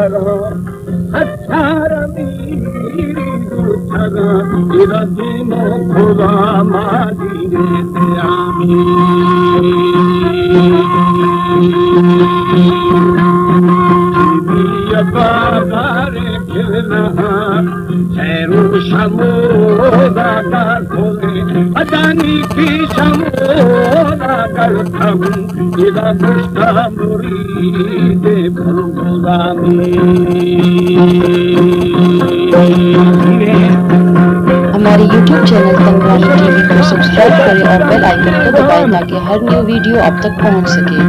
करो अच्छारमी इरदीनो खुदा माजी रे आमी बारे खिलना शहरु शमोदा कर खोले अदानी की शमोदा कर थम इदा मुश्ता मुरीद भुलगुलामी। हमारे YouTube चैनल संग्रामी टीवी को सब्सक्राइब करें और बेल आइकन को दबाएं ताकि हर न्यू वीडियो आप तक पहुंच सके।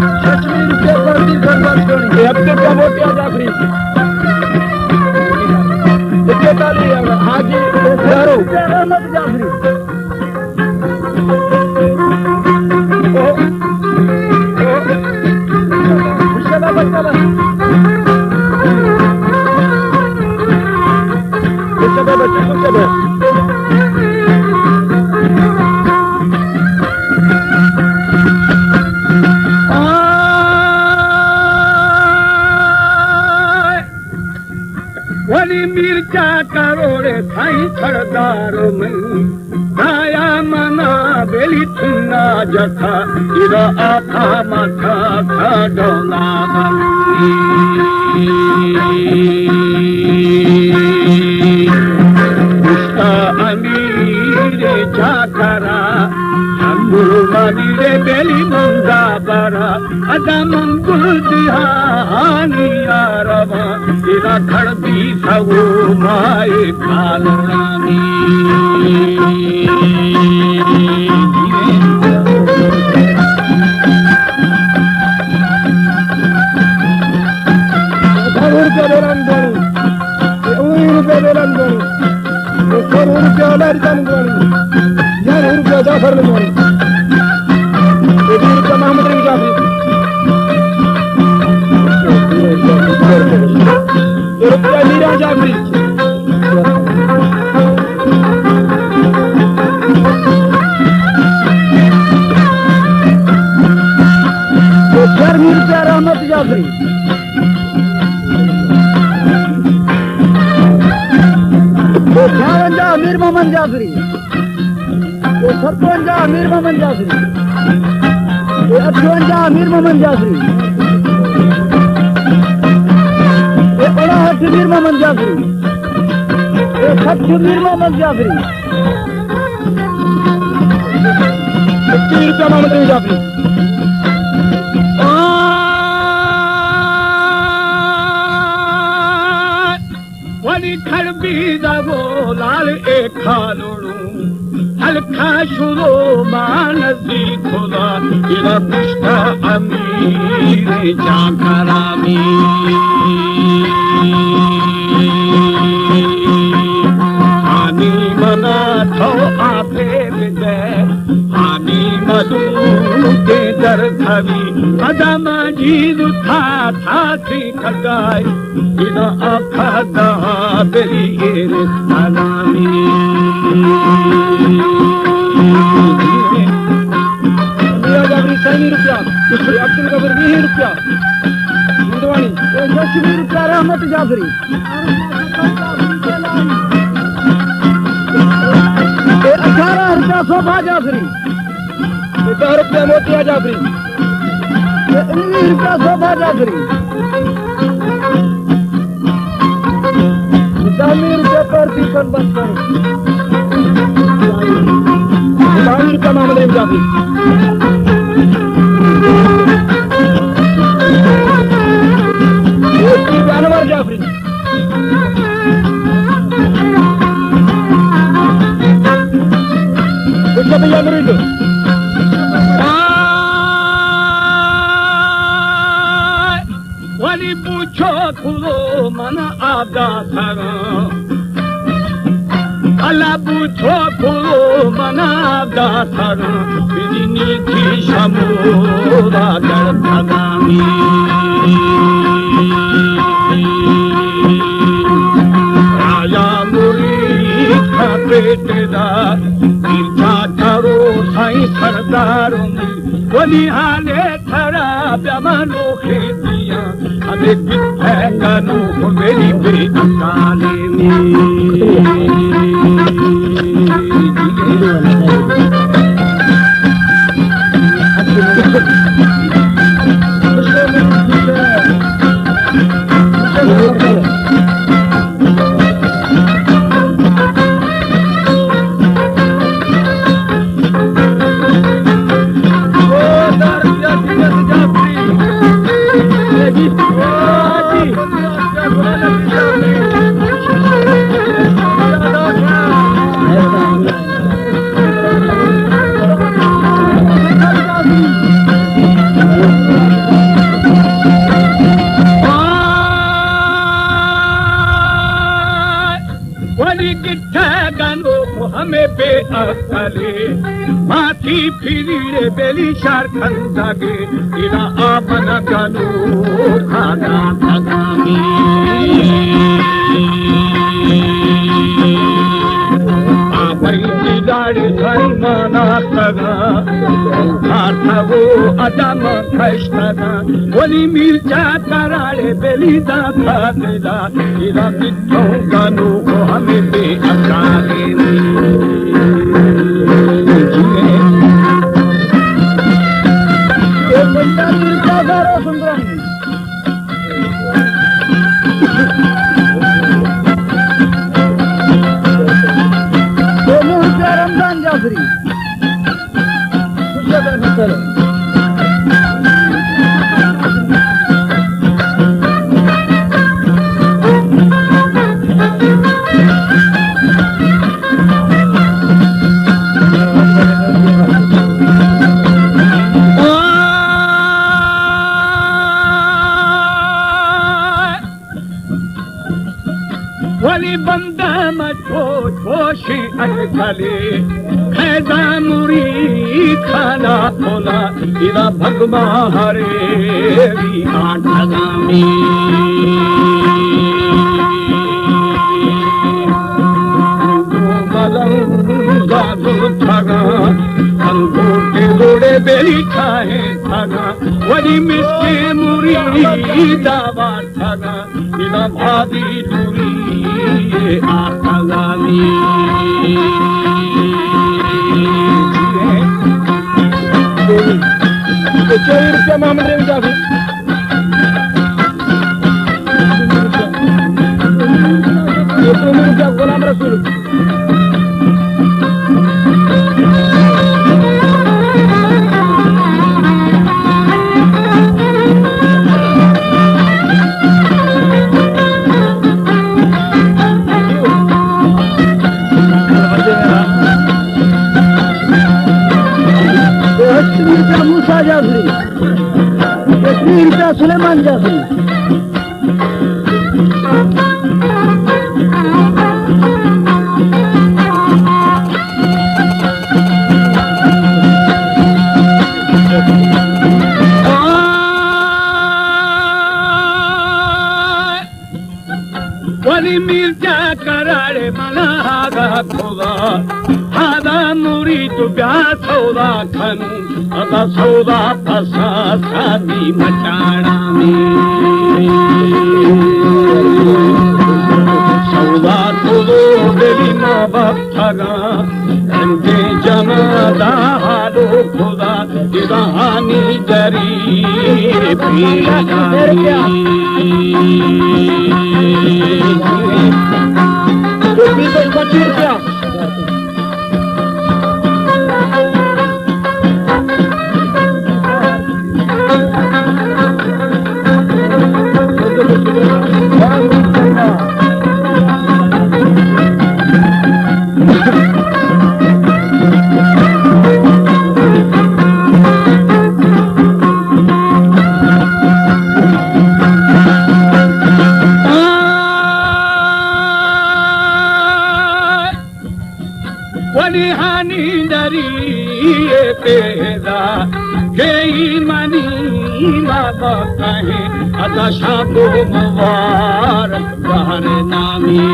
वरी मिर्चा करोड़े थाई खड़दार में आया मना बेली थुना जथा इरा आखा माथा खडोला उसका अमीर जाकरा मंगुल रे बेली मंगा बरा अदा मंगुल दिहानी यारवा इरा खड़दी सवो माए खालरानी। अमीर मोहम्मद जाफरी, ये 57 अमीर मोहम्मद जाफरी, ये 58 अमीर मोहम्मद जाफरी, ये 59 अमीर मोहम्मद जाफरी, ये 60 अमीर मोहम्मद जाफरी, 30 रुपया मोहम्मद जाफरी। खड़बीदो लाल ए खालुड़ू हल्का शुरो मानसी खुदा इरा पुष्टा अमीर जाकरामी। हानी मना थो आपे विदे हानी मधु के दर थवी अदम जीद था थी खगाई इना आखा दा बेली रे सलामी। रुपया अब्दुल कबीर 20 रुपया मुंदवानी 20 रुपया रहमत जाफरी 18 रुपया शोभा जाफरी 10 रुपया मोतिया जाफरी 19 रुपया शोभा जाफरी 10 रुपया पर पीकन बंद करो 22 रुपया मामले जाफरी जानवर जाफरी भैया मरीज वरी पूछो खुलो मन आदा सरा अला पूछो खुलो मन आदा सरा बिजनी थी शमोरा कर भगामी। पेटदा तीर्था करो साईं सरदारों वली हाले थरा प्यामानो खेतिया अबे किथे कानो मेरी बेअकाले हमें बेअकले माथी फिरी बेली शार खंदागे इरा आपन गनो खाना भगामी आबई जिलाड़े धर्मना तगा खाता वो अदम खश्तगा वली मिर्चा कराड़े बेली दा खातेला इरा किथों गनो हमें बेअकले रमजान जाफरी वली बंदा मचो छोशी अटकले खैदा मुरी खाना खोला इरा भगवा हरे वी आठगामी मलंगा ठगा अंगूठे जोड़े बेली खाए ठगा वली मिस्के मुरी दावा ठगा इरा भादी दूरी आठगामी ₹24 मोहम्मद रेवी जाफरी ₹20 गुलाम रसूल मूसा जाफरी ₹20 सुलेमान जाफरी वली मिर्जा कराड़े मनागा खोदा हादा मुरी तो ब्या सौदा खनू अदा सौदा फसा शादी मचाड़ा में सौदा तो बेली माँ बाप ठगा अंजे जना दाहारो खुदा दिवानी जरी वलिहानी डरी पेदा गई मनी बाबा कहे अदा शाबो मुबारक बहर नामी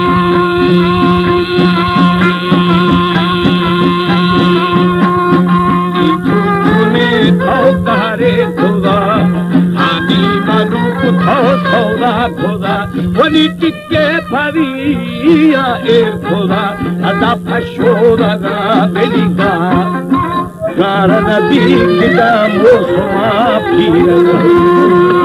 খোদা খোদা ওনি টিকে পারিয়া এ খোদা আদা ফাশোরা বেলিগা কারণ দিগদা মোসা ফিরা